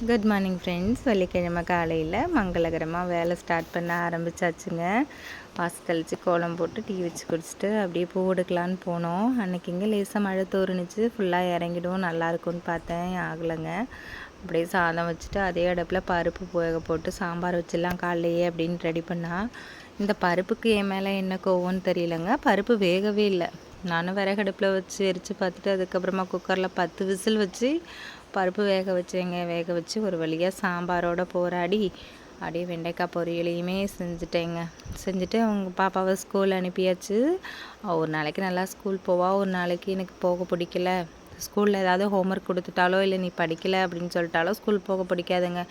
Good morning friends. வெள்ளிக்கிழமை காலையில் மங்களகரமாக வேலை ஸ்டார்ட் பண்ண ஆரம்பித்தாச்சுங்க. வாசல் தெளித்து கோலம் போட்டு டீ வச்சு குடிச்சிட்டு அப்படியே பூ எடுக்கலான்னு போனோம். அன்றைக்கி இங்கே லேசாக மழை தோறுனுச்சு. ஃபுல்லாக இறங்கிடும் நல்லாயிருக்கும்னு பார்த்தேன், ஆகலைங்க. அப்படியே சாதம் வச்சுட்டு அதே அடுப்பில் பருப்பு வேக போட்டு சாம்பார் வச்சிடலாம் காலையே அப்படின்னு ரெடி பண்ணால், இந்த பருப்புக்கு என் மேலே என்ன கோவம்னு தெரியலங்க. பருப்பு வேகவே இல்லை. நானும் விறகடுப்பில் வச்சு எரித்து பார்த்துட்டு அதுக்கப்புறமா குக்கரில் 10 விசில் வச்சு பருப்பு வேக வச்சு ஒரு வழியாக சாம்பாரோடு போராடி அப்படியே வெண்டைக்காய் பொரியலையுமே செஞ்சுட்டு அவங்க பாப்பாவை ஸ்கூல் அனுப்பியாச்சு. ஒரு நாளைக்கு நல்லா ஸ்கூல் போவாள், ஒரு நாளைக்கு எனக்கு போக பிடிக்கல. ஸ்கூலில் ஏதாவது ஹோம்ஒர்க் கொடுத்துட்டாலோ இல்லை நீ படிக்கலை அப்படின்னு சொல்லிட்டாலோ ஸ்கூல் போக பிடிக்காதுங்க.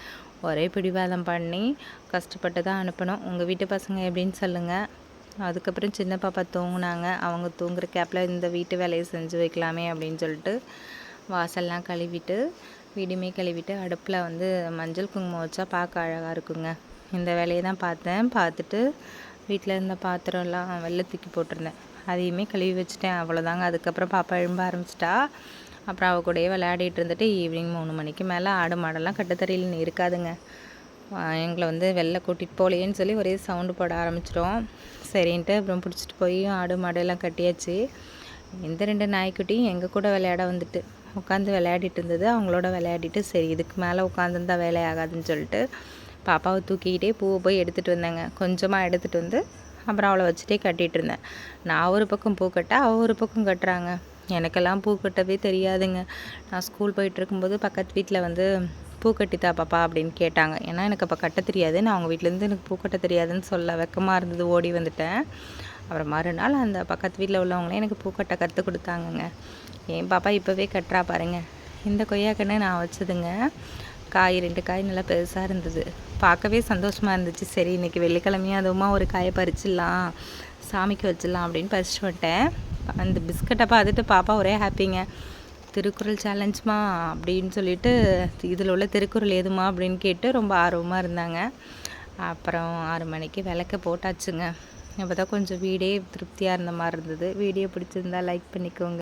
ஒரே பிடிவாதம் பண்ணி கஷ்டப்பட்டு தான் அனுப்பணும். உங்கள் வீட்டு பசங்க எப்படின்னு சொல்லுங்கள். அதுக்கப்புறம் சின்ன பாப்பா தூங்குனாங்க. அவங்க தூங்குற கேப்பில் இந்த வீட்டு வேலையை செஞ்சு வைக்கலாமே அப்படின்னு சொல்லிட்டு வாசல்லாம் கழுவிட்டு வீடுமே கழுவிட்டு அடுப்பில் மஞ்சள் குங்குமம் வச்சா பார்க்க அழகாக இருக்குங்க. இந்த வேலையை தான் பார்த்துட்டு வீட்டில் இருந்த பாத்திரம்லாம் வெளில தூக்கி போட்டிருந்தேன். அதையுமே கழுவி வச்சுட்டேன். அவ்வளோதாங்க. அதுக்கப்புறம் பாப்பா எழும்ப ஆரம்பிச்சிட்டா. அப்புறம் அவள் கூடயே விளையாடிட்டு இருந்துட்டு ஈவினிங் 3 மணிக்கு மேலே ஆடு மாடெல்லாம் கட்டுத்தறியில் இருக்காதுங்க. எங்களை வெளில கூட்டிகிட்டு போகலையேன்னு சொல்லி ஒரே சவுண்டு போட ஆரம்பிச்சிடும். சரின்ட்டு அப்புறம் பிடிச்சிட்டு போய் ஆடு மாடெல்லாம் கட்டியாச்சு. இந்த 2 நாய்க்குட்டியும் எங்கள் கூட விளையாட உட்காந்து விளையாடிட்டு இருந்தது. அவங்களோட விளையாடிட்டு சரி இதுக்கு மேலே உட்காந்துருந்தா வேலை ஆகாதுன்னு சொல்லிட்டு பாப்பாவை தூக்கிக்கிட்டே பூவை போய் எடுத்துகிட்டு வந்தேங்க. கொஞ்சமாக எடுத்துகிட்டு வந்து அப்புறம் அவளை வச்சுட்டே கட்டிகிட்டு இருந்தேன். நான் ஒரு பக்கம் பூ கட்ட, அவள் ஒரு பக்கம் கட்டுறாங்க. எனக்கெல்லாம் பூ கட்டவே தெரியாதுங்க. நான் ஸ்கூல் போயிட்டு இருக்கும்போது பக்கத்து வீட்டில் பூ கட்டித்தா பாப்பா அப்படின்னு கேட்டாங்க. ஏன்னா எனக்கு அப்போ கட்ட தெரியாது. நான் அவங்க வீட்டிலேருந்து எனக்கு பூ கட்ட தெரியாதுன்னு சொல்ல வெக்கமாக இருந்தது, ஓடி வந்துட்டேன். அப்புறம் மறுநாள் அந்த பக்கத்து வீட்டில் உள்ளவங்களே எனக்கு பூக்கட்டை கற்றுக் கொடுத்தாங்கங்க. என் பாப்பா இப்போவே கட்டுறா பாருங்க. இந்த கொய்யாக்கண்ணை நான் வச்சதுங்க. 2 காய் நல்லா பெருசாக இருந்தது. பார்க்கவே சந்தோஷமாக இருந்துச்சு. சரி இன்றைக்கி வெள்ளிக்கிழமையாக அதுவுமா ஒரு காயை பறிச்சிடலாம், சாமிக்கு வச்சிடலாம் அப்படின்னு பறிச்சு விட்டேன். அந்த பிஸ்கட்டை பார்த்துட்டு பாப்பா ஒரே ஹாப்பிங்க. திருக்குறள் சேலஞ்சுமா அப்படின்னு சொல்லிட்டு இதில் உள்ள திருக்குறள் எதுமா அப்படின்னு கேட்டு ரொம்ப ஆர்வமாக இருந்தாங்க. அப்புறம் 6 மணிக்கு விளக்க போட்டாச்சுங்க. அப்போ தான் கொஞ்சம் வீடே திருப்தியாக இருந்த மாதிரி இருந்தது. வீடியோ பிடிச்சிருந்தா லைக் பண்ணிக்கோங்க.